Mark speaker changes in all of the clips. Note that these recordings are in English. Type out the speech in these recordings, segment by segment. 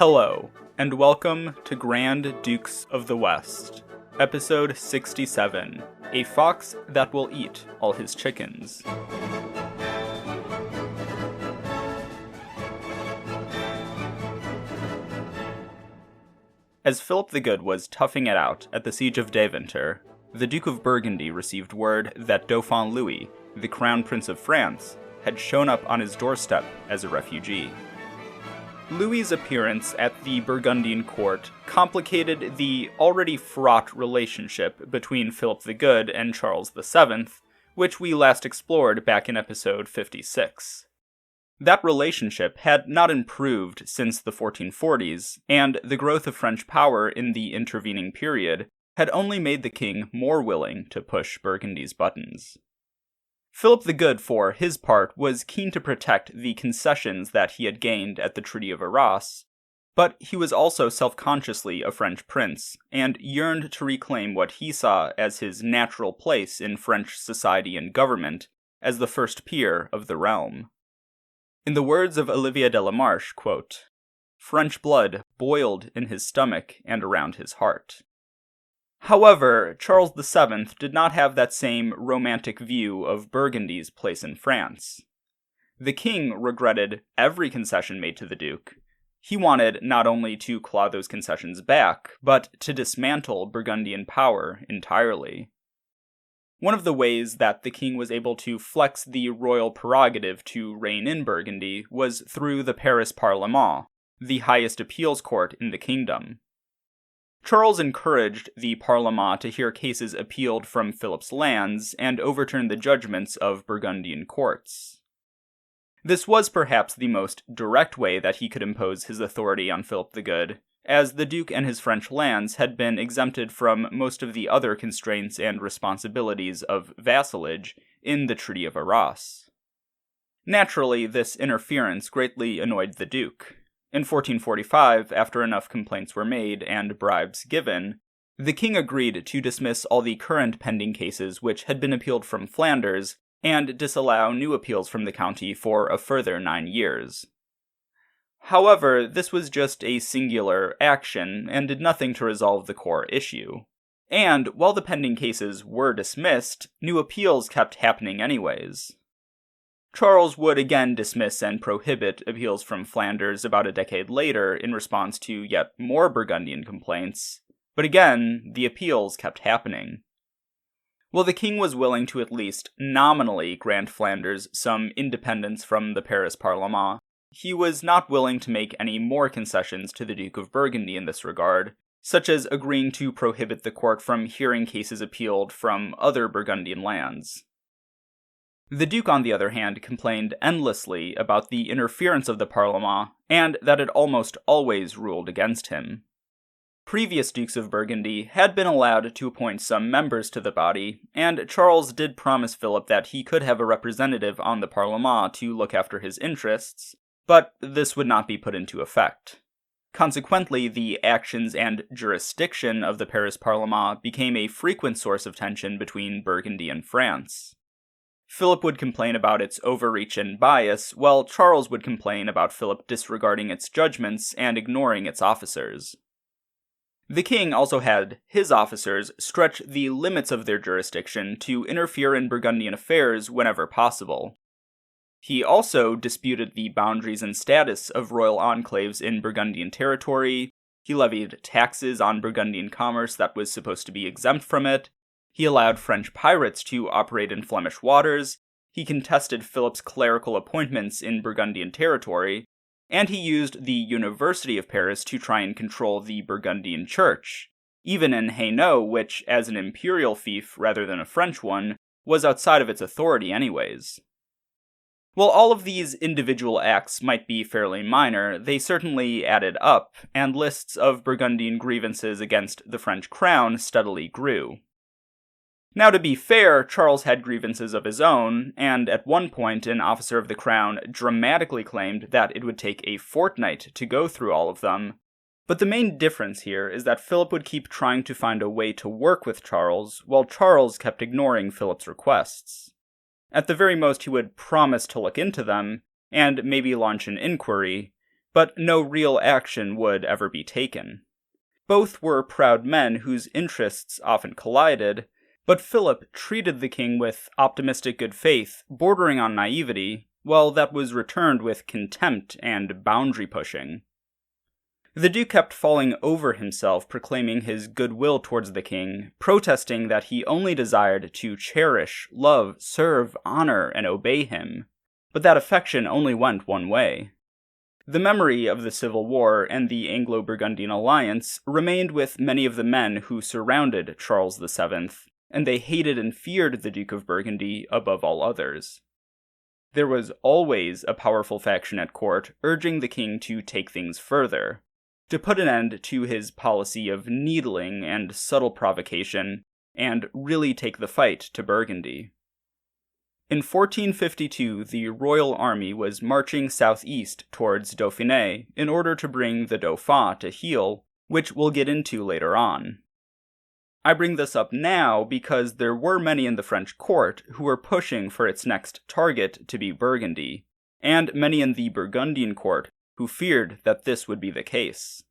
Speaker 1: Hello, and welcome to Grand Dukes of the West, Episode 67, A Fox That Will Eat All His Chickens. As Philip the Good was toughing it out at the siege of Deventer, the Duke of Burgundy received word that Dauphin Louis, the Crown Prince of France, had shown up on his doorstep as a refugee. Louis's appearance at the Burgundian court complicated the already fraught relationship between Philip the Good and Charles VII, which we last explored back in episode 56. That relationship had not improved since the 1440s, and the growth of French power in the intervening period had only made the king more willing to push Burgundy's buttons. Philip the Good, for his part, was keen to protect the concessions that he had gained at the Treaty of Arras, but he was also self-consciously a French prince, and yearned to reclaim what he saw as his natural place in French society and government as the first peer of the realm. In the words of Olivier de la Marche, quote, "French blood boiled in his stomach and around his heart." However, Charles VII did not have that same romantic view of Burgundy's place in France. The king regretted every concession made to the duke. He wanted not only to claw those concessions back, but to dismantle Burgundian power entirely. One of the ways that the king was able to flex the royal prerogative to reign in Burgundy was through the Paris Parlement, the highest appeals court in the kingdom. Charles encouraged the Parlement to hear cases appealed from Philip's lands and overturn the judgments of Burgundian courts. This was perhaps the most direct way that he could impose his authority on Philip the Good, as the Duke and his French lands had been exempted from most of the other constraints and responsibilities of vassalage in the Treaty of Arras. Naturally, this interference greatly annoyed the Duke. In 1445, after enough complaints were made and bribes given, the king agreed to dismiss all the current pending cases which had been appealed from Flanders and disallow new appeals from the county for a further 9 years. However, this was just a singular action and did nothing to resolve the core issue. And while the pending cases were dismissed, new appeals kept happening anyways. Charles would again dismiss and prohibit appeals from Flanders about a decade later in response to yet more Burgundian complaints, but again, the appeals kept happening. While the king was willing to at least nominally grant Flanders some independence from the Paris Parlement, he was not willing to make any more concessions to the Duke of Burgundy in this regard, such as agreeing to prohibit the court from hearing cases appealed from other Burgundian lands. The Duke, on the other hand, complained endlessly about the interference of the Parlement, and that it almost always ruled against him. Previous Dukes of Burgundy had been allowed to appoint some members to the body, and Charles did promise Philip that he could have a representative on the Parlement to look after his interests, but this would not be put into effect. Consequently, the actions and jurisdiction of the Paris Parlement became a frequent source of tension between Burgundy and France. Philip would complain about its overreach and bias, while Charles would complain about Philip disregarding its judgments and ignoring its officers. The king also had his officers stretch the limits of their jurisdiction to interfere in Burgundian affairs whenever possible. He also disputed the boundaries and status of royal enclaves in Burgundian territory. He levied taxes on Burgundian commerce that was supposed to be exempt from it. He allowed French pirates to operate in Flemish waters, he contested Philip's clerical appointments in Burgundian territory, and he used the University of Paris to try and control the Burgundian church, even in Hainaut, which, as an imperial fief rather than a French one, was outside of its authority anyways. While all of these individual acts might be fairly minor, they certainly added up, and lists of Burgundian grievances against the French crown steadily grew. Now, to be fair, Charles had grievances of his own, and at one point an officer of the crown dramatically claimed that it would take a fortnight to go through all of them. But the main difference here is that Philip would keep trying to find a way to work with Charles, while Charles kept ignoring Philip's requests. At the very most, he would promise to look into them, and maybe launch an inquiry, but no real action would ever be taken. Both were proud men whose interests often collided, but Philip treated the king with optimistic good faith, bordering on naivety, while that was returned with contempt and boundary pushing. The Duke kept falling over himself, proclaiming his goodwill towards the king, protesting that he only desired to cherish, love, serve, honor, and obey him, but that affection only went one way. The memory of the Civil War and the Anglo-Burgundian alliance remained with many of the men who surrounded Charles VII, and they hated and feared the Duke of Burgundy above all others. There was always a powerful faction at court urging the king to take things further, to put an end to his policy of needling and subtle provocation, and really take the fight to Burgundy. In 1452, the royal army was marching southeast towards Dauphine in order to bring the Dauphin to heel, which we'll get into later on. I bring this up now because there were many in the French court who were pushing for its next target to be Burgundy, and many in the Burgundian court who feared that this would be the case.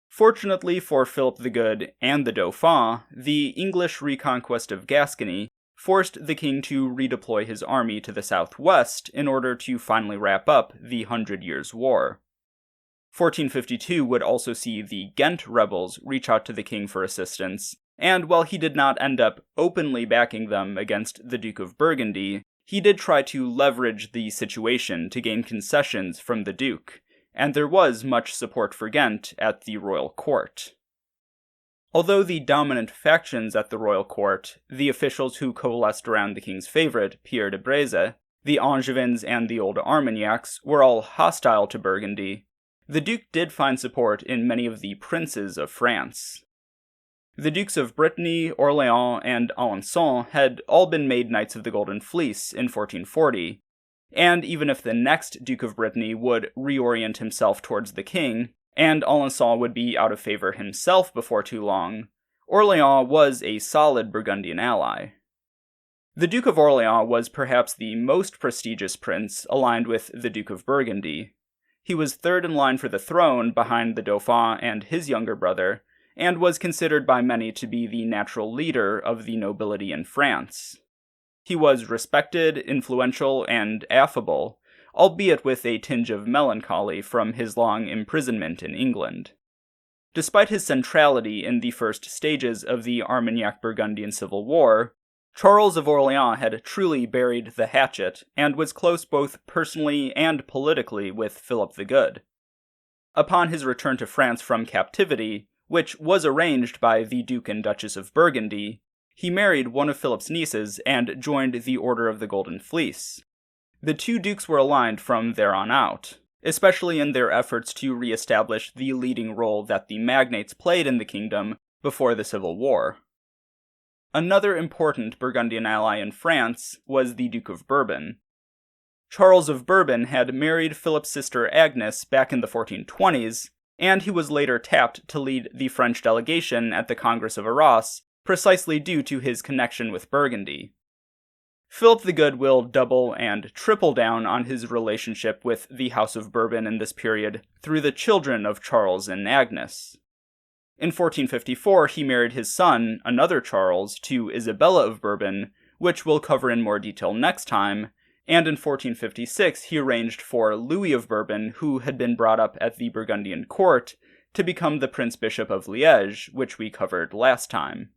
Speaker 1: Fortunately for Philip the Good and the Dauphin, the English reconquest of Gascony forced the king to redeploy his army to the southwest in order to finally wrap up the 100 Years' War. 1452 would also see the Ghent rebels reach out to the king for assistance, and while he did not end up openly backing them against the Duke of Burgundy, he did try to leverage the situation to gain concessions from the Duke, and there was much support for Ghent at the royal court. Although the dominant factions at the royal court, the officials who coalesced around the king's favorite, Pierre de Breze, the Angevins and the old Armagnacs, were all hostile to Burgundy, the Duke did find support in many of the princes of France. The Dukes of Brittany, Orléans, and Alençon had all been made Knights of the Golden Fleece in 1440, and even if the next Duke of Brittany would reorient himself towards the king, and Alençon would be out of favor himself before too long, Orléans was a solid Burgundian ally. The Duke of Orléans was perhaps the most prestigious prince aligned with the Duke of Burgundy. He was third in line for the throne behind the Dauphin and his younger brother, and was considered by many to be the natural leader of the nobility in France. He was respected, influential, and affable, albeit with a tinge of melancholy from his long imprisonment in England. Despite his centrality in the first stages of the Armagnac-Burgundian Civil War, Charles of Orléans had truly buried the hatchet, and was close both personally and politically with Philip the Good. Upon his return to France from captivity, which was arranged by the Duke and Duchess of Burgundy, he married one of Philip's nieces and joined the Order of the Golden Fleece. The two dukes were aligned from there on out, especially in their efforts to re-establish the leading role that the magnates played in the kingdom before the Civil War. Another important Burgundian ally in France was the Duke of Bourbon. Charles of Bourbon had married Philip's sister Agnes back in the 1420s, and he was later tapped to lead the French delegation at the Congress of Arras, precisely due to his connection with Burgundy. Philip the Good will double and triple down on his relationship with the House of Bourbon in this period through the children of Charles and Agnes. In 1454, he married his son, another Charles, to Isabella of Bourbon, which we'll cover in more detail next time, and in 1456 he arranged for Louis of Bourbon, who had been brought up at the Burgundian court, to become the Prince Bishop of Liège, which we covered last time.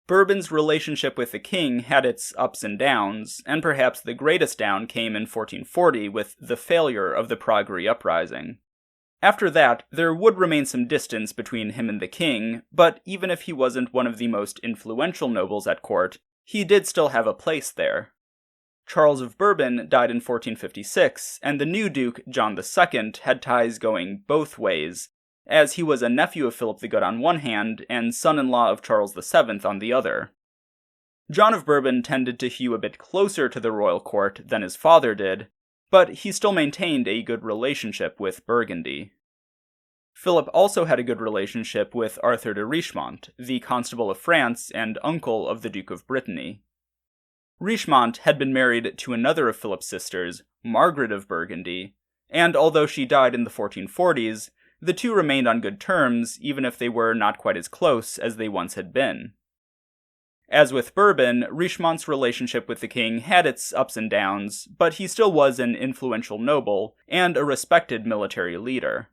Speaker 1: Bourbon's relationship with the king had its ups and downs, and perhaps the greatest down came in 1440 with the failure of the Praguery Uprising. After that, there would remain some distance between him and the king, but even if he wasn't one of the most influential nobles at court, he did still have a place there. Charles of Bourbon died in 1456, and the new Duke, John II, had ties going both ways, as he was a nephew of Philip the Good on one hand, and son-in-law of Charles VII on the other. John of Bourbon tended to hew a bit closer to the royal court than his father did, but he still maintained a good relationship with Burgundy. Philip also had a good relationship with Arthur de Richemont, the Constable of France and uncle of the Duke of Brittany. Richemont had been married to another of Philip's sisters, Margaret of Burgundy, and although she died in the 1440s, the two remained on good terms, even if they were not quite as close as they once had been. As with Bourbon, Richemont's relationship with the king had its ups and downs, but he still was an influential noble and a respected military leader.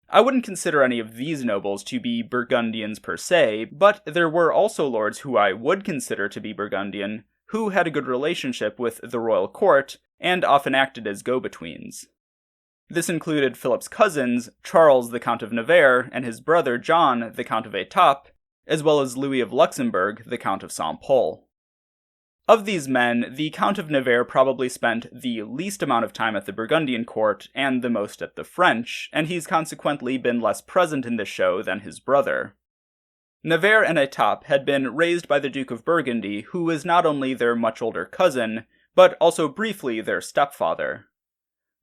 Speaker 1: I wouldn't consider any of these nobles to be Burgundians per se, but there were also lords who I would consider to be Burgundian, who had a good relationship with the royal court and often acted as go-betweens. This included Philip's cousins, Charles the Count of Nevers and his brother John the Count of Etampes, as well as Louis of Luxembourg, the Count of Saint-Pol. Of these men, the Count of Nevers probably spent the least amount of time at the Burgundian court and the most at the French, and he's consequently been less present in this show than his brother. Nevers and Etampes had been raised by the Duke of Burgundy, who was not only their much older cousin, but also briefly their stepfather.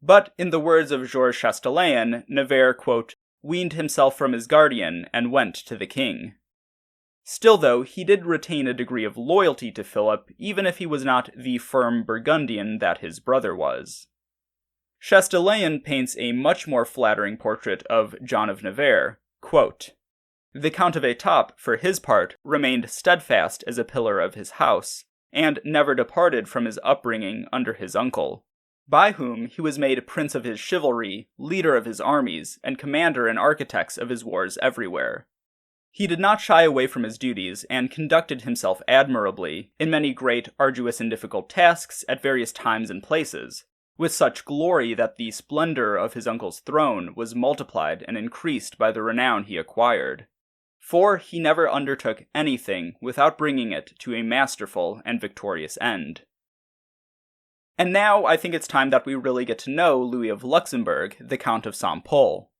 Speaker 1: But, in the words of Georges Chastelain, Nevers, quote, weaned himself from his guardian and went to the king. Still, though, he did retain a degree of loyalty to Philip, even if he was not the firm Burgundian that his brother was. Chastelain paints a much more flattering portrait of John of Nevers, quote, the Count of Etampes, for his part, remained steadfast as a pillar of his house, and never departed from his upbringing under his uncle, by whom he was made prince of his chivalry, leader of his armies, and commander and architects of his wars everywhere. He did not shy away from his duties, and conducted himself admirably in many great, arduous, and difficult tasks at various times and places, with such glory that the splendor of his uncle's throne was multiplied and increased by the renown he acquired. For he never undertook anything without bringing it to a masterful and victorious end. And now I think it's time that we really get to know Louis of Luxembourg, the Count of Saint-Pol.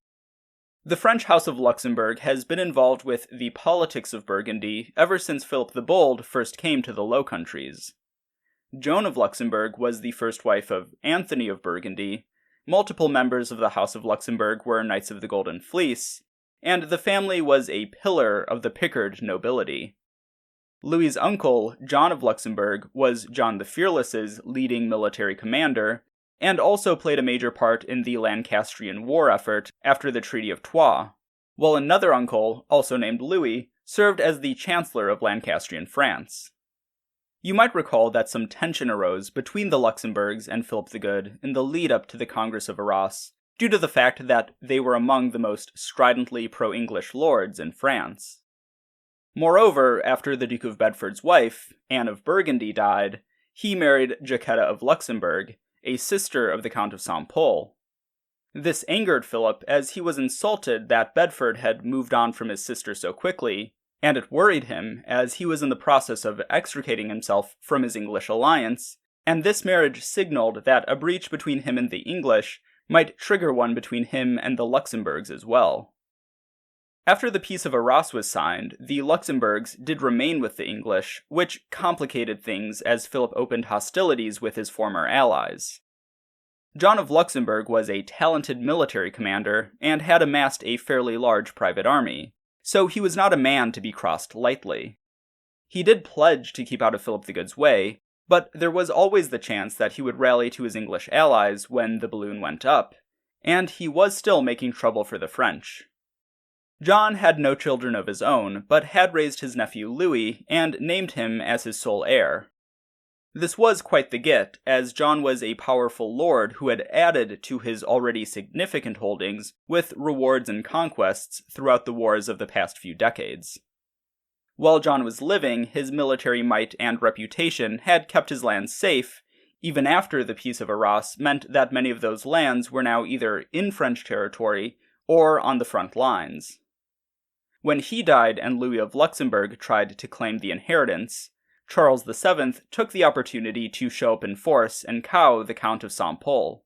Speaker 1: The French House of Luxembourg has been involved with the politics of Burgundy ever since Philip the Bold first came to the Low Countries. Joan of Luxembourg was the first wife of Anthony of Burgundy, multiple members of the House of Luxembourg were Knights of the Golden Fleece, and the family was a pillar of the Picard nobility. Louis's uncle, John of Luxembourg, was John the Fearless's leading military commander, and also played a major part in the Lancastrian war effort after the Treaty of Troyes, while another uncle, also named Louis, served as the Chancellor of Lancastrian France. You might recall that some tension arose between the Luxembourgs and Philip the Good in the lead-up to the Congress of Arras, due to the fact that they were among the most stridently pro-English lords in France. Moreover, after the Duke of Bedford's wife, Anne of Burgundy, died, he married Jacquetta of Luxembourg, a sister of the Count of Saint-Pol. This angered Philip, as he was insulted that Bedford had moved on from his sister so quickly, and it worried him, as he was in the process of extricating himself from his English alliance, and this marriage signaled that a breach between him and the English might trigger one between him and the Luxembourgs as well. After the Peace of Arras was signed, the Luxembourgs did remain with the English, which complicated things as Philip opened hostilities with his former allies. John of Luxembourg was a talented military commander, and had amassed a fairly large private army, so he was not a man to be crossed lightly. He did pledge to keep out of Philip the Good's way, but there was always the chance that he would rally to his English allies when the balloon went up, and he was still making trouble for the French. John had no children of his own, but had raised his nephew Louis and named him as his sole heir. This was quite the get, as John was a powerful lord who had added to his already significant holdings with rewards and conquests throughout the wars of the past few decades. While John was living, his military might and reputation had kept his lands safe, even after the Peace of Arras meant that many of those lands were now either in French territory or on the front lines. When he died and Louis of Luxembourg tried to claim the inheritance, Charles VII took the opportunity to show up in force and cow the Count of Saint-Pol.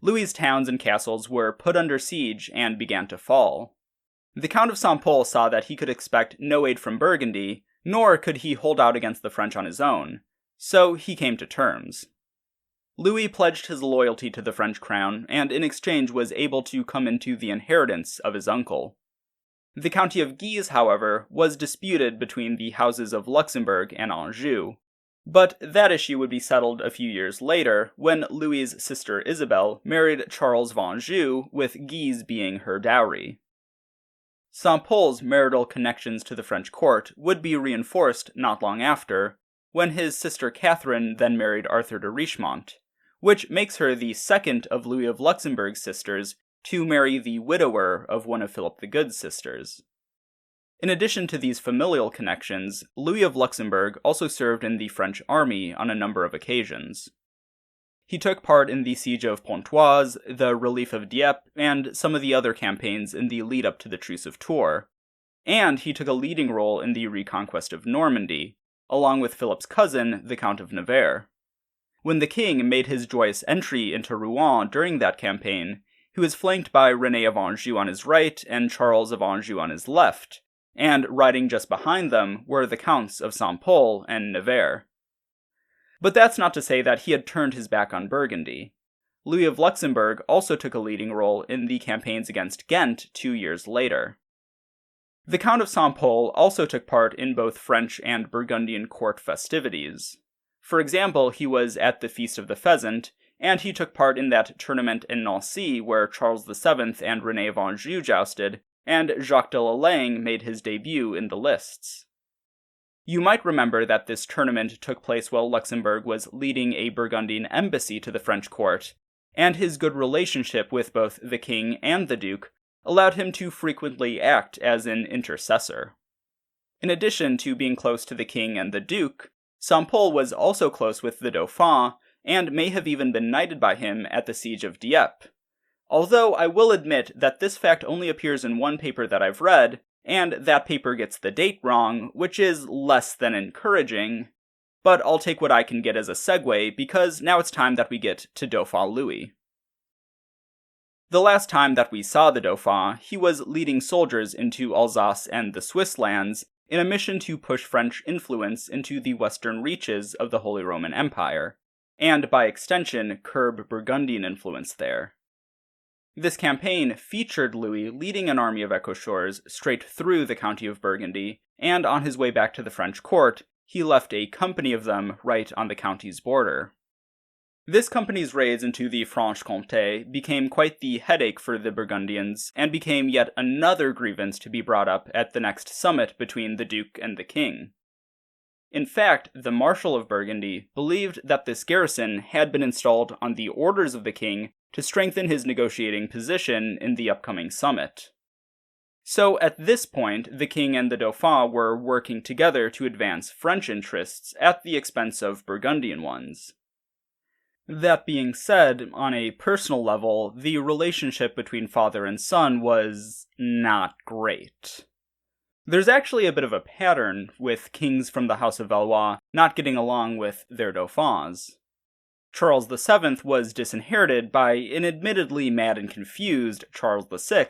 Speaker 1: Louis's towns and castles were put under siege and began to fall. The Count of Saint-Pol saw that he could expect no aid from Burgundy, nor could he hold out against the French on his own, so he came to terms. Louis pledged his loyalty to the French crown, and in exchange was able to come into the inheritance of his uncle. The county of Guise, however, was disputed between the houses of Luxembourg and Anjou, But that issue would be settled a few years later, when Louis's sister Isabel married Charles of Anjou, with Guise being her dowry. Saint-Pol's marital connections to the French court would be reinforced not long after, when his sister Catherine then married Arthur de Richemont, which makes her the second of Louis of Luxembourg's sisters to marry the widower of one of Philip the Good's sisters. In addition to these familial connections, Louis of Luxembourg also served in the French army on a number of occasions. He took part in the siege of Pontoise, the relief of Dieppe, and some of the other campaigns in the lead-up to the Truce of Tours, and he took a leading role in the reconquest of Normandy, along with Philip's cousin, the Count of Nevers. When the king made his joyous entry into Rouen during that campaign, he was flanked by Rene of Anjou on his right and Charles of Anjou on his left, and riding just behind them were the Counts of Saint-Pol and Nevers. But that's not to say that he had turned his back on Burgundy. Louis of Luxembourg also took a leading role in the campaigns against Ghent 2 years later. The Count of Saint-Pol also took part in both French and Burgundian court festivities. For example, he was at the Feast of the Pheasant, and he took part in that tournament in Nancy where Charles VII and Rene of Anjou jousted, and Jacques de Lalaing made his debut in the lists. You might remember that this tournament took place while Luxembourg was leading a Burgundian embassy to the French court, and his good relationship with both the king and the duke allowed him to frequently act as an intercessor. In addition to being close to the king and the duke, Saint-Pol was also close with the Dauphin, and may have even been knighted by him at the siege of Dieppe. Although I will admit that this fact only appears in one paper that I've read, and that paper gets the date wrong, which is less than encouraging. But I'll take what I can get as a segue, because now it's time that we get to Dauphin Louis. The last time that we saw the Dauphin, he was leading soldiers into Alsace and the Swiss lands in a mission to push French influence into the western reaches of the Holy Roman Empire, and by extension curb Burgundian influence there. This campaign featured Louis leading an army of Ecocheurs straight through the county of Burgundy, and on his way back to the French court, he left a company of them right on the county's border. This company's raids into the Franche-Comté became quite the headache for the Burgundians, and became yet another grievance to be brought up at the next summit between the Duke and the King. In fact, the Marshal of Burgundy believed that this garrison had been installed on the orders of the King to strengthen his negotiating position in the upcoming summit. So at this point, the King and the Dauphin were working together to advance French interests at the expense of Burgundian ones. That being said, on a personal level, the relationship between father and son was not great. There's actually a bit of a pattern with kings from the House of Valois not getting along with their dauphins. Charles VII was disinherited by an admittedly mad and confused Charles VI.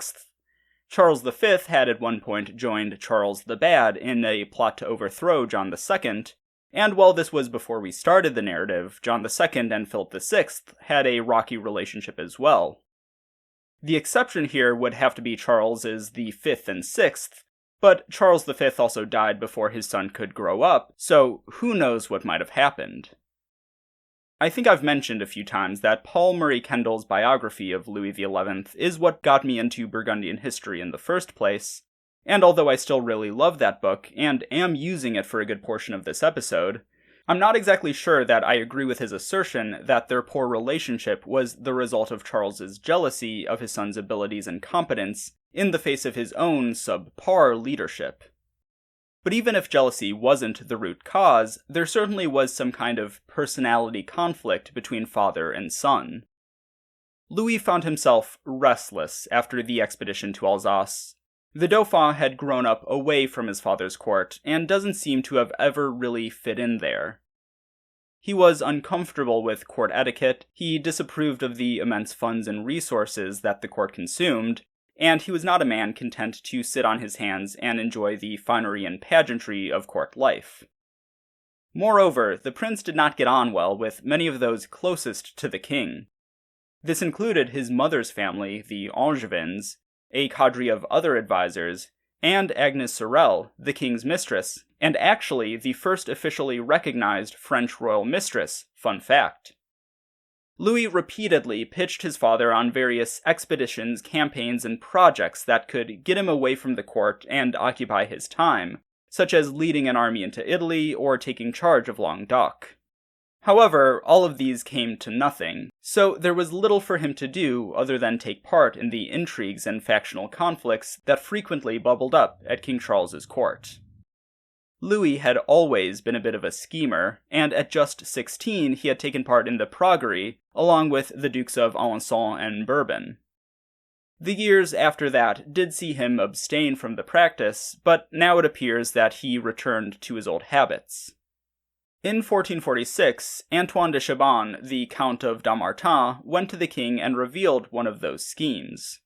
Speaker 1: Charles V had at one point joined Charles the Bad in a plot to overthrow John II, and while this was before we started the narrative, John II and Philip VI had a rocky relationship as well. The exception here would have to be Charles's the 5th and 6th, but Charles V also died before his son could grow up, so who knows what might have happened. I think I've mentioned a few times that Paul Murray Kendall's biography of Louis XI is what got me into Burgundian history in the first place, and although I still really love that book, and am using it for a good portion of this episode, I'm not exactly sure that I agree with his assertion that their poor relationship was the result of Charles's jealousy of his son's abilities and competence in the face of his own subpar leadership. But even if jealousy wasn't the root cause, there certainly was some kind of personality conflict between father and son. Louis found himself restless after the expedition to Alsace. The Dauphin had grown up away from his father's court, and doesn't seem to have ever really fit in there. He was uncomfortable with court etiquette, he disapproved of the immense funds and resources that the court consumed, and he was not a man content to sit on his hands and enjoy the finery and pageantry of court life. Moreover, the prince did not get on well with many of those closest to the king. This included his mother's family, the Angevins, a cadre of other advisors, and Agnes Sorel, the king's mistress, and actually the first officially recognized French royal mistress, fun fact. Louis repeatedly pitched his father on various expeditions, campaigns, and projects that could get him away from the court and occupy his time, such as leading an army into Italy or taking charge of Languedoc. However, all of these came to nothing, so there was little for him to do other than take part in the intrigues and factional conflicts that frequently bubbled up at King Charles's court. Louis had always been a bit of a schemer, and at just 16 he had taken part in the Praguerie, along with the Dukes of Alençon and Bourbon. The years after that did see him abstain from the practice, but now it appears that he returned to his old habits. In 1446, Antoine de Chabannes, the Count of Dammartin, went to the king and revealed one of those schemes.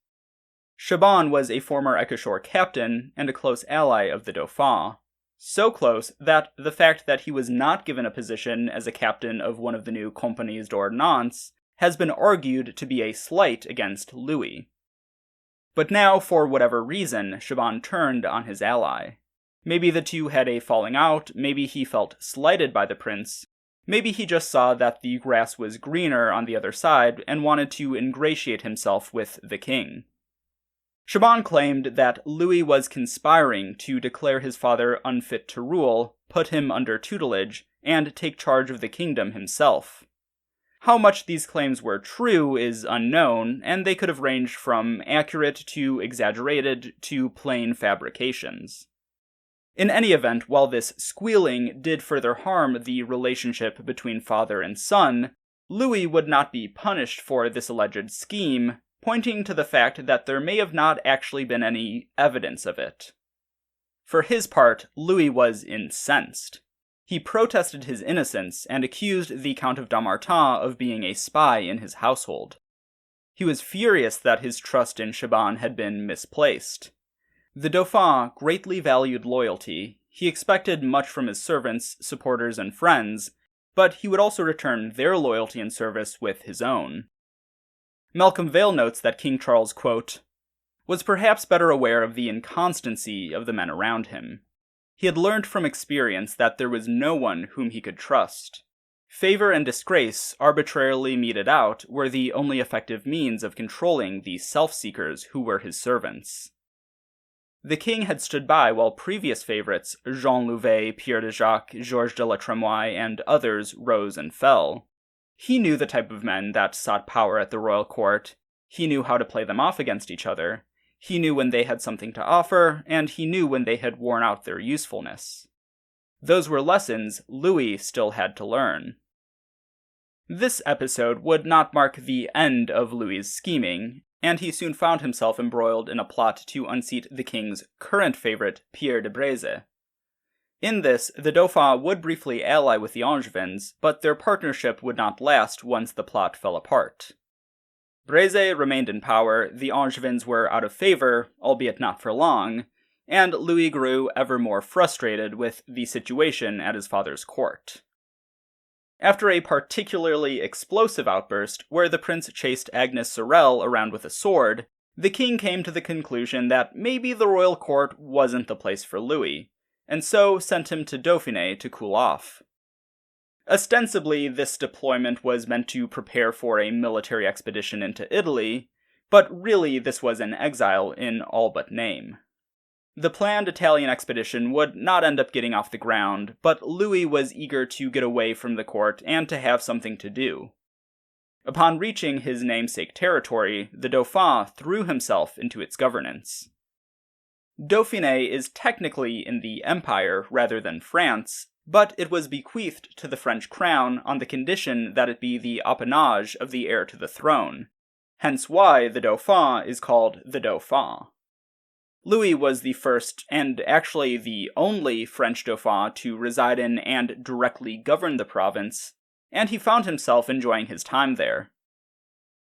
Speaker 1: Chabannes was a former Écucheur captain and a close ally of the Dauphin. So close that the fact that he was not given a position as a captain of one of the new Compagnies d'Ordonnance has been argued to be a slight against Louis. But now, for whatever reason, Chabannes turned on his ally. Maybe the two had a falling out, maybe he felt slighted by the prince, maybe he just saw that the grass was greener on the other side and wanted to ingratiate himself with the king. Chabannes claimed that Louis was conspiring to declare his father unfit to rule, put him under tutelage, and take charge of the kingdom himself. How much these claims were true is unknown, and they could have ranged from accurate to exaggerated to plain fabrications. In any event, while this squealing did further harm the relationship between father and son, Louis would not be punished for this alleged scheme, pointing to the fact that there may have not actually been any evidence of it. For his part, Louis was incensed. He protested his innocence and accused the Count of Dammartin of being a spy in his household. He was furious that his trust in Chabannes had been misplaced. The Dauphin greatly valued loyalty. He expected much from his servants, supporters, and friends, but he would also return their loyalty and service with his own. Malcolm Vail notes that King Charles, quote, was perhaps better aware of the inconstancy of the men around him. He had learned from experience that there was no one whom he could trust. Favor and disgrace, arbitrarily meted out, were the only effective means of controlling the self-seekers who were his servants. The king had stood by while previous favorites, Jean Louvet, Pierre de Jacques, Georges de la Tremoille, and others, rose and fell. He knew the type of men that sought power at the royal court. He knew how to play them off against each other. He knew when they had something to offer, and he knew when they had worn out their usefulness. Those were lessons Louis still had to learn. This episode would not mark the end of Louis's scheming, and he soon found himself embroiled in a plot to unseat the king's current favorite, Pierre de Breze. In this, the Dauphin would briefly ally with the Angevins, but their partnership would not last once the plot fell apart. Breze remained in power, the Angevins were out of favor, albeit not for long, and Louis grew ever more frustrated with the situation at his father's court. After a particularly explosive outburst, where the prince chased Agnes Sorel around with a sword, the king came to the conclusion that maybe the royal court wasn't the place for Louis, and so sent him to Dauphine to cool off. Ostensibly, this deployment was meant to prepare for a military expedition into Italy, but really this was an exile in all but name. The planned Italian expedition would not end up getting off the ground, but Louis was eager to get away from the court and to have something to do. Upon reaching his namesake territory, the Dauphin threw himself into its governance. Dauphine is technically in the Empire rather than France, but it was bequeathed to the French crown on the condition that it be the appanage of the heir to the throne, hence why the Dauphin is called the Dauphin. Louis was the first, and actually the only, French Dauphin to reside in and directly govern the province, and he found himself enjoying his time there.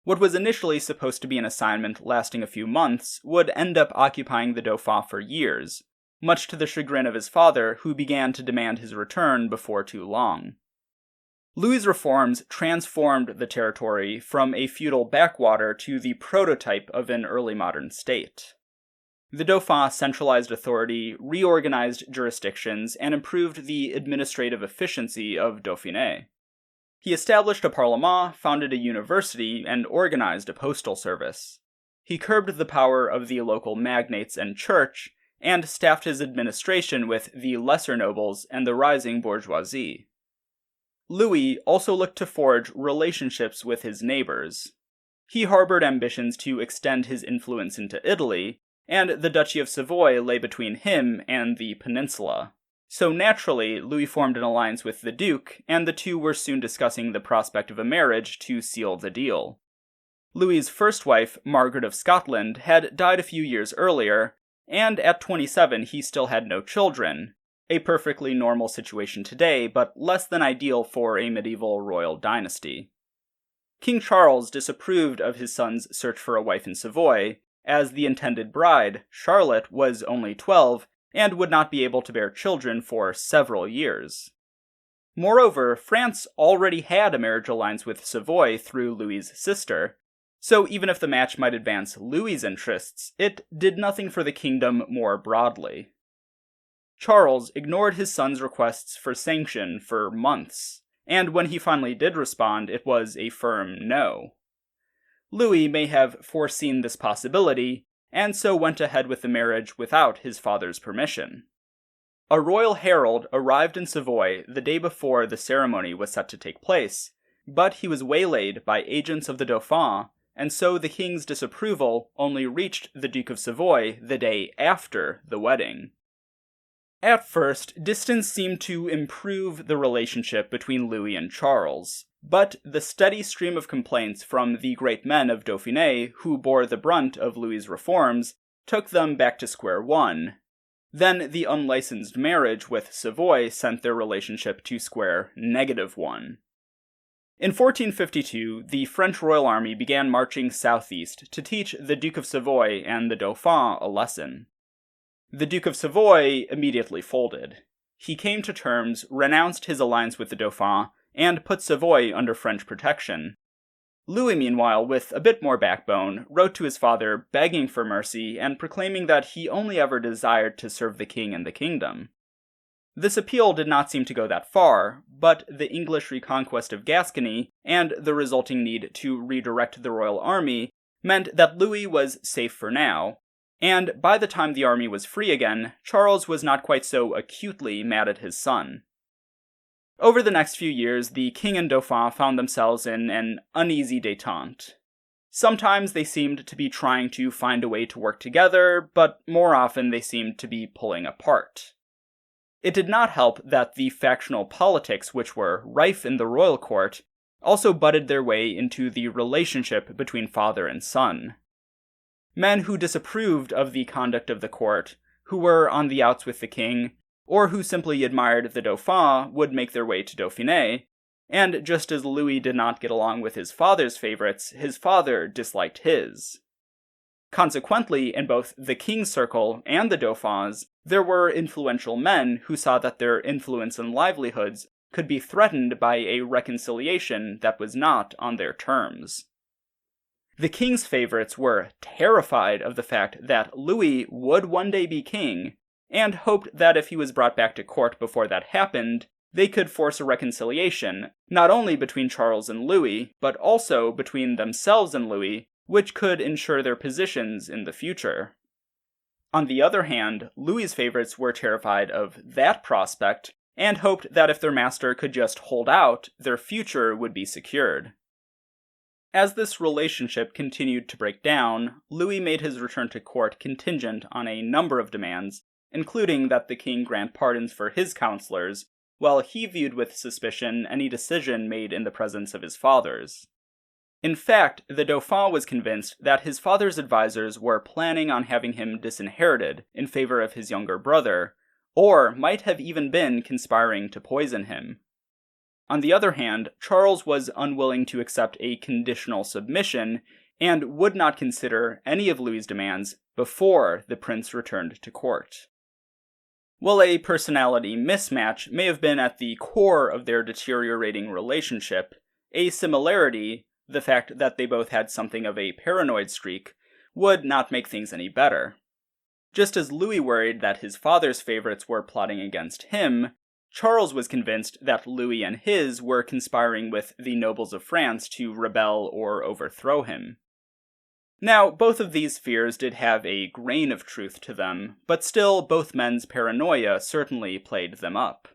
Speaker 1: What was initially supposed to be an assignment lasting a few months would end up occupying the Dauphin for years, much to the chagrin of his father, who began to demand his return before too long. Louis's reforms transformed the territory from a feudal backwater to the prototype of an early modern state. The Dauphin centralized authority, reorganized jurisdictions, and improved the administrative efficiency of Dauphiné. He established a Parlement, founded a university, and organized a postal service. He curbed the power of the local magnates and church, and staffed his administration with the lesser nobles and the rising bourgeoisie. Louis also looked to forge relationships with his neighbors. He harbored ambitions to extend his influence into Italy, and the Duchy of Savoy lay between him and the peninsula. So naturally, Louis formed an alliance with the Duke, and the two were soon discussing the prospect of a marriage to seal the deal. Louis's first wife, Margaret of Scotland, had died a few years earlier, and at 27 he still had no children, a perfectly normal situation today, but less than ideal for a medieval royal dynasty. King Charles disapproved of his son's search for a wife in Savoy, as the intended bride, Charlotte, was only 12 and would not be able to bear children for several years. Moreover, France already had a marriage alliance with Savoy through Louis's sister, so even if the match might advance Louis's interests, it did nothing for the kingdom more broadly. Charles ignored his son's requests for sanction for months, and when he finally did respond, it was a firm no. Louis may have foreseen this possibility, and so went ahead with the marriage without his father's permission. A royal herald arrived in Savoy the day before the ceremony was set to take place, but he was waylaid by agents of the Dauphin, and so the king's disapproval only reached the Duke of Savoy the day after the wedding. At first, distance seemed to improve the relationship between Louis and Charles, but the steady stream of complaints from the great men of Dauphiné who bore the brunt of Louis's reforms took them back to square one. Then the unlicensed marriage with Savoy sent their relationship to square -1. In 1452, the French royal army began marching southeast to teach the Duke of Savoy and the Dauphin a lesson. The Duke of Savoy immediately folded. He came to terms, renounced his alliance with the Dauphin, and put Savoy under French protection. Louis, meanwhile, with a bit more backbone, wrote to his father begging for mercy and proclaiming that he only ever desired to serve the king and the kingdom. This appeal did not seem to go that far, but the English reconquest of Gascony and the resulting need to redirect the royal army meant that Louis was safe for now, and by the time the army was free again, Charles was not quite so acutely mad at his son. Over the next few years, the king and Dauphin found themselves in an uneasy détente. Sometimes they seemed to be trying to find a way to work together, but more often they seemed to be pulling apart. It did not help that the factional politics which were rife in the royal court also butted their way into the relationship between father and son. Men who disapproved of the conduct of the court, who were on the outs with the king, or who simply admired the Dauphin would make their way to Dauphiné, and just as Louis did not get along with his father's favorites, his father disliked his. Consequently, in both the king's circle and the Dauphin's, there were influential men who saw that their influence and livelihoods could be threatened by a reconciliation that was not on their terms. The king's favorites were terrified of the fact that Louis would one day be king, and hoped that if he was brought back to court before that happened, they could force a reconciliation, not only between Charles and Louis, but also between themselves and Louis, which could ensure their positions in the future. On the other hand, Louis's favorites were terrified of that prospect, and hoped that if their master could just hold out, their future would be secured. As this relationship continued to break down, Louis made his return to court contingent on a number of demands, including that the king grant pardons for his counselors, while he viewed with suspicion any decision made in the presence of his fathers. In fact, the Dauphin was convinced that his father's advisors were planning on having him disinherited in favor of his younger brother, or might have even been conspiring to poison him. On the other hand, Charles was unwilling to accept a conditional submission, and would not consider any of Louis's demands before the prince returned to court. While a personality mismatch may have been at the core of their deteriorating relationship, a similarity, the fact that they both had something of a paranoid streak, would not make things any better. Just as Louis worried that his father's favorites were plotting against him, Charles was convinced that Louis and his were conspiring with the nobles of France to rebel or overthrow him. Now, both of these fears did have a grain of truth to them, but still both men's paranoia certainly played them up.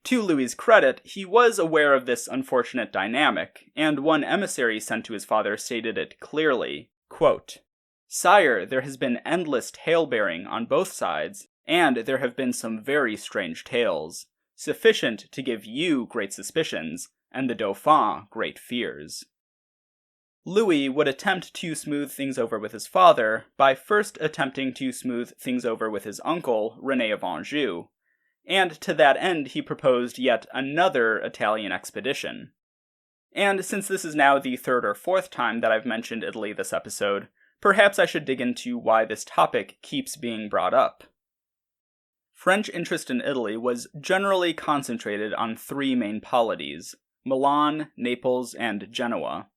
Speaker 1: To Louis's credit, he was aware of this unfortunate dynamic, and one emissary sent to his father stated it clearly, quote, "Sire, there has been endless tale-bearing on both sides, and there have been some very strange tales, sufficient to give you great suspicions, and the Dauphin great fears." Louis would attempt to smooth things over with his father by first attempting to smooth things over with his uncle, Rene of Anjou, and to that end he proposed yet another Italian expedition. And since this is now the third or fourth time that I've mentioned Italy this episode, perhaps I should dig into why this topic keeps being brought up. French interest in Italy was generally concentrated on three main polities: Milan, Naples, and Genoa.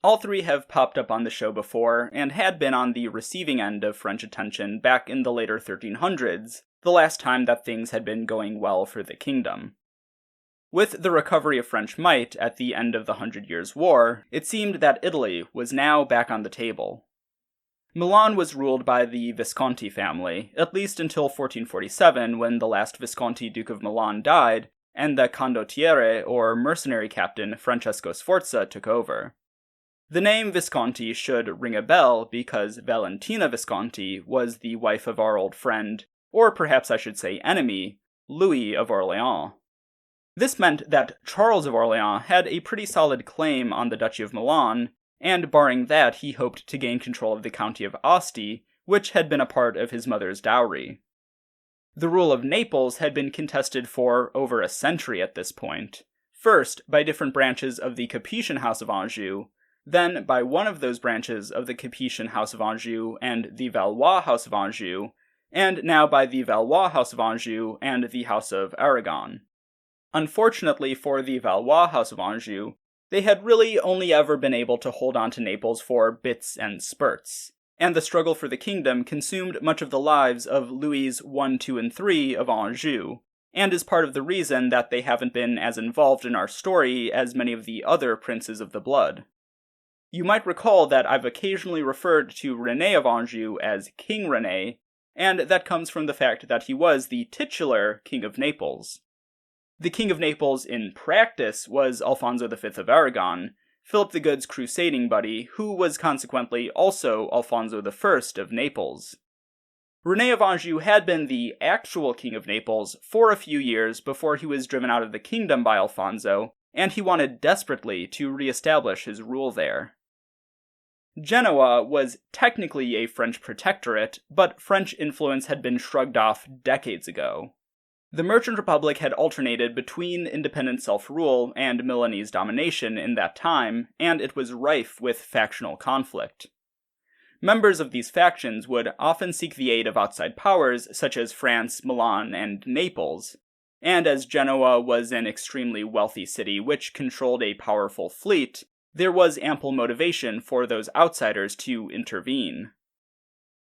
Speaker 1: All three have popped up on the show before, and had been on the receiving end of French attention back in the later 1300s, the last time that things had been going well for the kingdom. With the recovery of French might at the end of the 100 Years' War, it seemed that Italy was now back on the table. Milan was ruled by the Visconti family, at least until 1447, when the last Visconti Duke of Milan died, and the condottiere, or mercenary captain, Francesco Sforza took over. The name Visconti should ring a bell because Valentina Visconti was the wife of our old friend, or perhaps I should say enemy, Louis of Orleans. This meant that Charles of Orleans had a pretty solid claim on the Duchy of Milan, and barring that he hoped to gain control of the county of Asti, which had been a part of his mother's dowry. The rule of Naples had been contested for over a century at this point, first by different branches of the Capetian House of Anjou, then by one of those branches of the Capetian House of Anjou and the Valois House of Anjou, and now by the Valois House of Anjou and the House of Aragon. Unfortunately for the Valois House of Anjou, they had really only ever been able to hold on to Naples for bits and spurts, and the struggle for the kingdom consumed much of the lives of Louis I, II, and III of Anjou, and is part of the reason that they haven't been as involved in our story as many of the other princes of the blood. You might recall that I've occasionally referred to Rene of Anjou as King Rene, and that comes from the fact that he was the titular King of Naples. The King of Naples in practice was Alfonso V of Aragon, Philip the Good's crusading buddy, who was consequently also Alfonso I of Naples. Rene of Anjou had been the actual King of Naples for a few years before he was driven out of the kingdom by Alfonso, and he wanted desperately to re-establish his rule there. Genoa was technically a French protectorate, but French influence had been shrugged off decades ago. The Merchant Republic had alternated between independent self-rule and Milanese domination in that time, and it was rife with factional conflict. Members of these factions would often seek the aid of outside powers such as France, Milan, and Naples, and as Genoa was an extremely wealthy city which controlled a powerful fleet, there was ample motivation for those outsiders to intervene.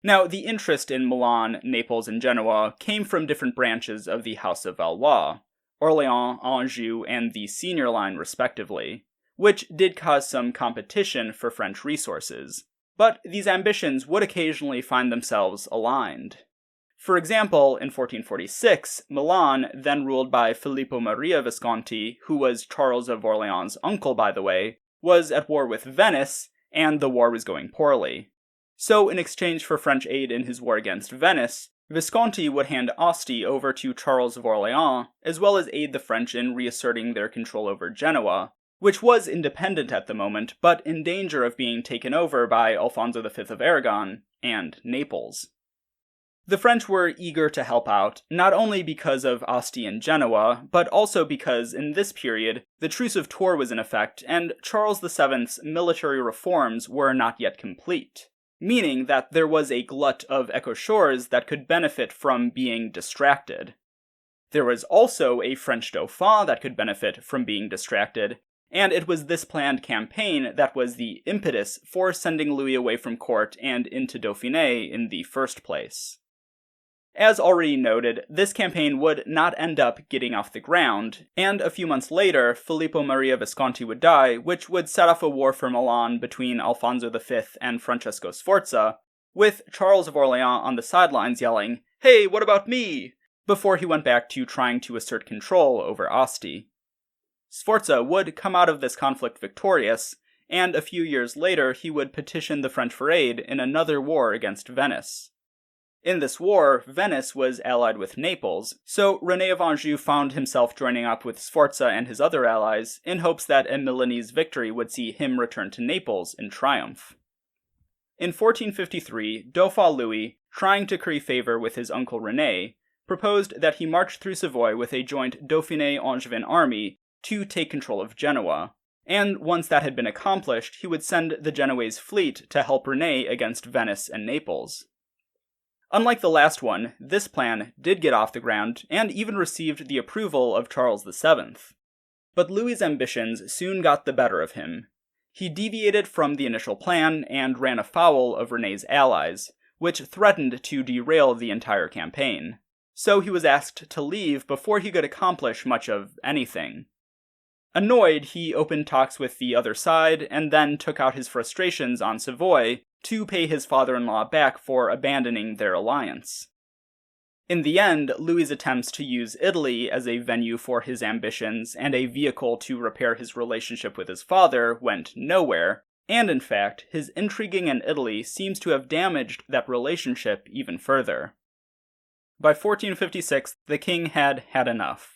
Speaker 1: Now, the interest in Milan, Naples, and Genoa came from different branches of the House of Valois, Orléans, Anjou, and the senior line respectively, which did cause some competition for French resources, but these ambitions would occasionally find themselves aligned. For example, in 1446, Milan, then ruled by Filippo Maria Visconti, who was Charles of Orleans' uncle by the way, was at war with Venice, and the war was going poorly. So, in exchange for French aid in his war against Venice, Visconti would hand Asti over to Charles of Orleans, as well as aid the French in reasserting their control over Genoa, which was independent at the moment, but in danger of being taken over by Alfonso V of Aragon and Naples. The French were eager to help out, not only because of Asti and Genoa, but also because, in this period, the Truce of Tours was in effect, and Charles VII's military reforms were not yet complete, meaning that there was a glut of écocheurs that could benefit from being distracted. There was also a French Dauphin that could benefit from being distracted, and it was this planned campaign that was the impetus for sending Louis away from court and into Dauphin in the first place. As already noted, this campaign would not end up getting off the ground, and a few months later, Filippo Maria Visconti would die, which would set off a war for Milan between Alfonso V and Francesco Sforza, with Charles of Orleans on the sidelines yelling, "Hey, what about me?" before he went back to trying to assert control over Asti. Sforza would come out of this conflict victorious, and a few years later he would petition the French for aid in another war against Venice. In this war, Venice was allied with Naples, so Rene of Anjou found himself joining up with Sforza and his other allies in hopes that a Milanese victory would see him return to Naples in triumph. In 1453, Dauphin Louis, trying to curry favor with his uncle Rene, proposed that he march through Savoy with a joint Dauphiné-Angevin army to take control of Genoa, and once that had been accomplished, he would send the Genoese fleet to help Rene against Venice and Naples. Unlike the last one, this plan did get off the ground and even received the approval of Charles VII. But Louis's ambitions soon got the better of him. He deviated from the initial plan and ran afoul of Rene's allies, which threatened to derail the entire campaign. So he was asked to leave before he could accomplish much of anything. Annoyed, he opened talks with the other side and then took out his frustrations on Savoy to pay his father-in-law back for abandoning their alliance. In the end, Louis's attempts to use Italy as a venue for his ambitions and a vehicle to repair his relationship with his father went nowhere, and in fact, his intriguing in Italy seems to have damaged that relationship even further. By 1456, the king had had enough.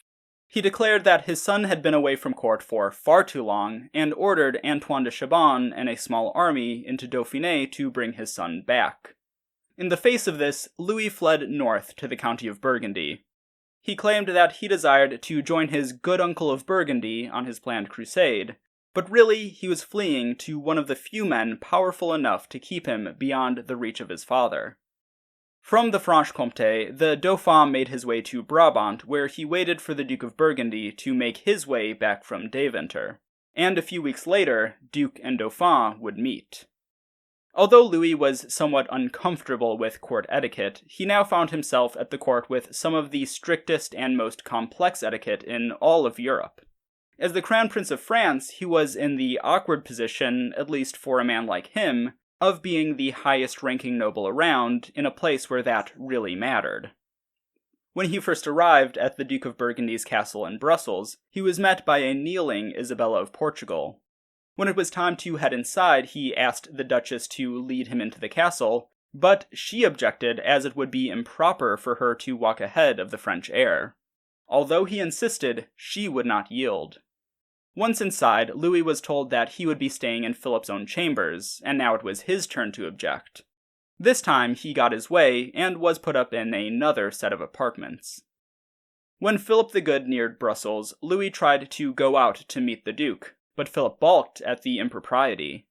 Speaker 1: He declared that his son had been away from court for far too long, and ordered Antoine de Chabannes and a small army into Dauphiné to bring his son back. In the face of this, Louis fled north to the county of Burgundy. He claimed that he desired to join his good uncle of Burgundy on his planned crusade, but really he was fleeing to one of the few men powerful enough to keep him beyond the reach of his father. From the Franche-Comté, the Dauphin made his way to Brabant, where he waited for the Duke of Burgundy to make his way back from Deventer, and a few weeks later, Duke and Dauphin would meet. Although Louis was somewhat uncomfortable with court etiquette, he now found himself at the court with some of the strictest and most complex etiquette in all of Europe. As the Crown Prince of France, he was in the awkward position, at least for a man like him, of being the highest-ranking noble around in a place where that really mattered. When he first arrived at the Duke of Burgundy's castle in Brussels, he was met by a kneeling Isabella of Portugal. When it was time to head inside, he asked the Duchess to lead him into the castle, but she objected as it would be improper for her to walk ahead of the French heir. Although he insisted, she would not yield. Once inside, Louis was told that he would be staying in Philip's own chambers, and now it was his turn to object. This time, he got his way, and was put up in another set of apartments. When Philip the Good neared Brussels, Louis tried to go out to meet the Duke, but Philip balked at the impropriety.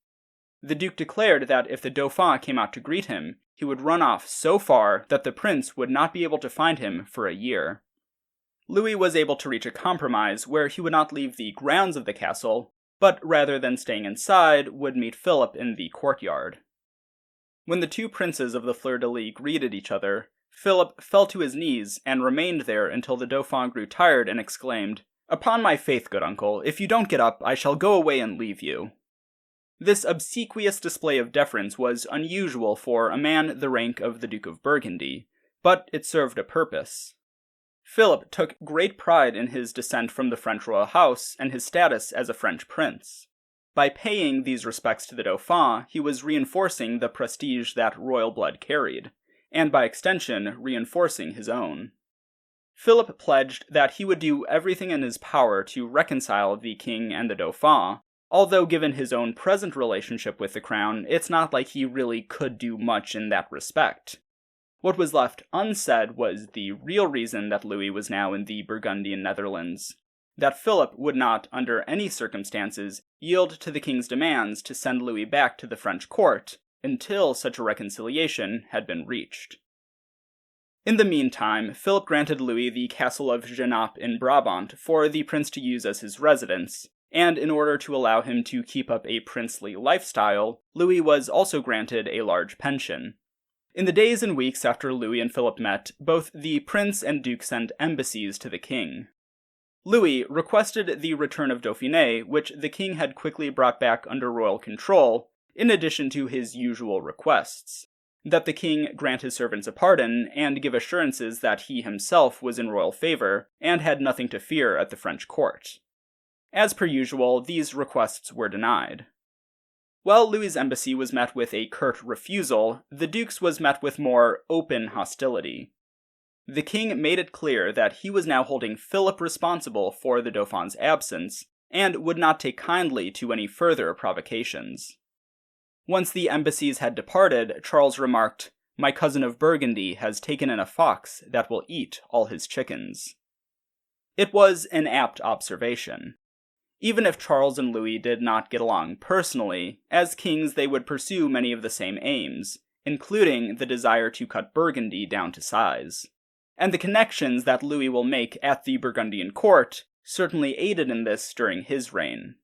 Speaker 1: The Duke declared that if the Dauphin came out to greet him, he would run off so far that the prince would not be able to find him for a year. Louis was able to reach a compromise where he would not leave the grounds of the castle, but rather than staying inside, would meet Philip in the courtyard. When the two princes of the fleur-de-lis greeted each other, Philip fell to his knees and remained there until the Dauphin grew tired and exclaimed, "Upon my faith, good uncle, if you don't get up, I shall go away and leave you." This obsequious display of deference was unusual for a man the rank of the Duke of Burgundy, but it served a purpose. Philip took great pride in his descent from the French royal house and his status as a French prince. By paying these respects to the Dauphin, he was reinforcing the prestige that royal blood carried, and by extension, reinforcing his own. Philip pledged that he would do everything in his power to reconcile the king and the Dauphin, although given his own present relationship with the crown, it's not like he really could do much in that respect. What was left unsaid was the real reason that Louis was now in the Burgundian Netherlands, that Philip would not, under any circumstances, yield to the king's demands to send Louis back to the French court until such a reconciliation had been reached. In the meantime, Philip granted Louis the castle of Genappe in Brabant for the prince to use as his residence, and in order to allow him to keep up a princely lifestyle, Louis was also granted a large pension. In the days and weeks after Louis and Philip met, both the prince and duke sent embassies to the king. Louis requested the return of Dauphine, which the king had quickly brought back under royal control, in addition to his usual requests, that the king grant his servants a pardon and give assurances that he himself was in royal favor and had nothing to fear at the French court. As per usual, these requests were denied. While Louis's embassy was met with a curt refusal, the duke's was met with more open hostility. The king made it clear that he was now holding Philip responsible for the Dauphin's absence, and would not take kindly to any further provocations. Once the embassies had departed, Charles remarked, "My cousin of Burgundy has taken in a fox that will eat all his chickens." It was an apt observation. Even if Charles and Louis did not get along personally, as kings they would pursue many of the same aims, including the desire to cut Burgundy down to size. And the connections that Louis will make at the Burgundian court certainly aided in this during his reign.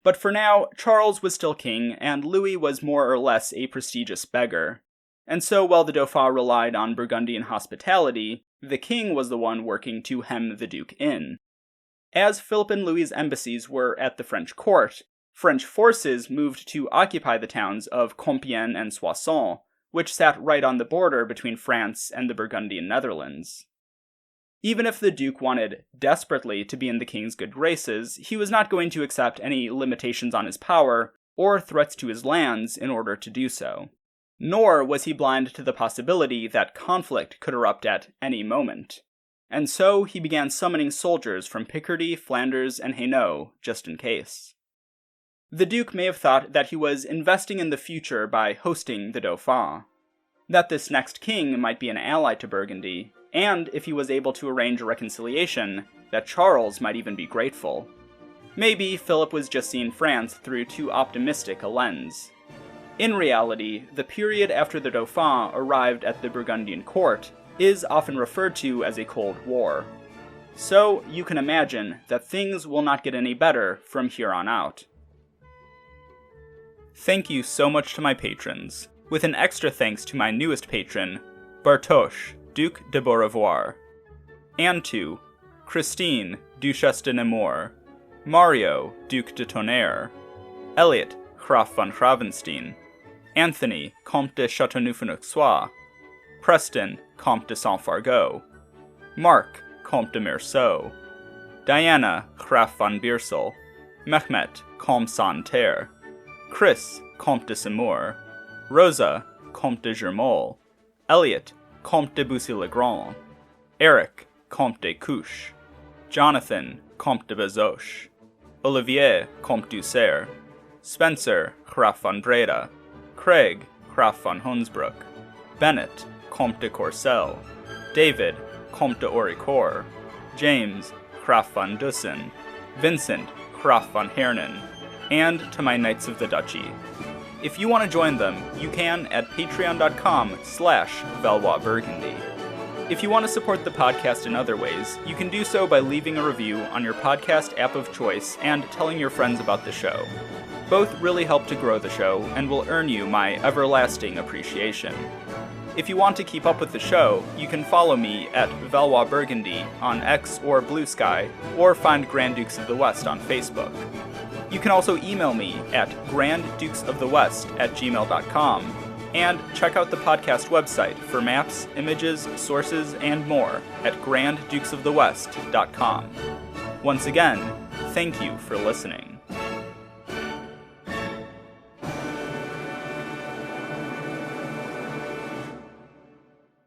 Speaker 1: But for now, Charles was still king, and Louis was more or less a prestigious beggar. And so while the Dauphin relied on Burgundian hospitality, the king was the one working to hem the duke in. As Philip and Louis's embassies were at the French court, French forces moved to occupy the towns of Compiègne and Soissons, which sat right on the border between France and the Burgundian Netherlands. Even if the Duke wanted desperately to be in the king's good graces, he was not going to accept any limitations on his power or threats to his lands in order to do so. Nor was he blind to the possibility that conflict could erupt at any moment. And so he began summoning soldiers from Picardy, Flanders, and Hainaut, just in case. The Duke may have thought that he was investing in the future by hosting the Dauphin, that this next king might be an ally to Burgundy, and if he was able to arrange a reconciliation, that Charles might even be grateful. Maybe Philip was just seeing France through too optimistic a lens. In reality, the period after the Dauphin arrived at the Burgundian court is often referred to as a Cold War. So you can imagine that things will not get any better from here on out. Thank you so much to my patrons, with an extra thanks to my newest patron, Bartosz, Duc de Beaurevoir, and to Christine, Duchesse de Nemours, Mario, Duc de Tonnerre, Elliot, Graf von Gravenstein, Anthony, Comte de Châteauneuf-en-Auxois, Preston, Comte de Saint-Fargeau, Mark, Comte de Meursault, Diana, Graf von Beersel, Mehmet, Comte Santerre, Chris, Comte de Semur, Rosa, Comte de Germol, Elliot, Comte de Bussy-le-Grand, Eric, Comte de Couche, Jonathan, Comte de Bezoche, Olivier, Comte d'Ussert, Spencer, Graf von Breda, Craig, Graf von Hunsbrook, Bennett, Comte de Courcelles, David, Comte de Auricourt, James, Graf von Dussen, Vincent, Graf von Hernen, and to my Knights of the Duchy. If you want to join them, you can at patreon.com/ValoisBurgundy. If you want to support the podcast in other ways, you can do so by leaving a review on your podcast app of choice and telling your friends about the show. Both really help to grow the show and will earn you my everlasting appreciation. If you want to keep up with the show, you can follow me at Valois Burgundy on X or Blue Sky, or find Grand Dukes of the West on Facebook. You can also email me at granddukesofthewest@gmail.com, and check out the podcast website for maps, images, sources, and more at granddukesofthewest.com. Once again, thank you for listening.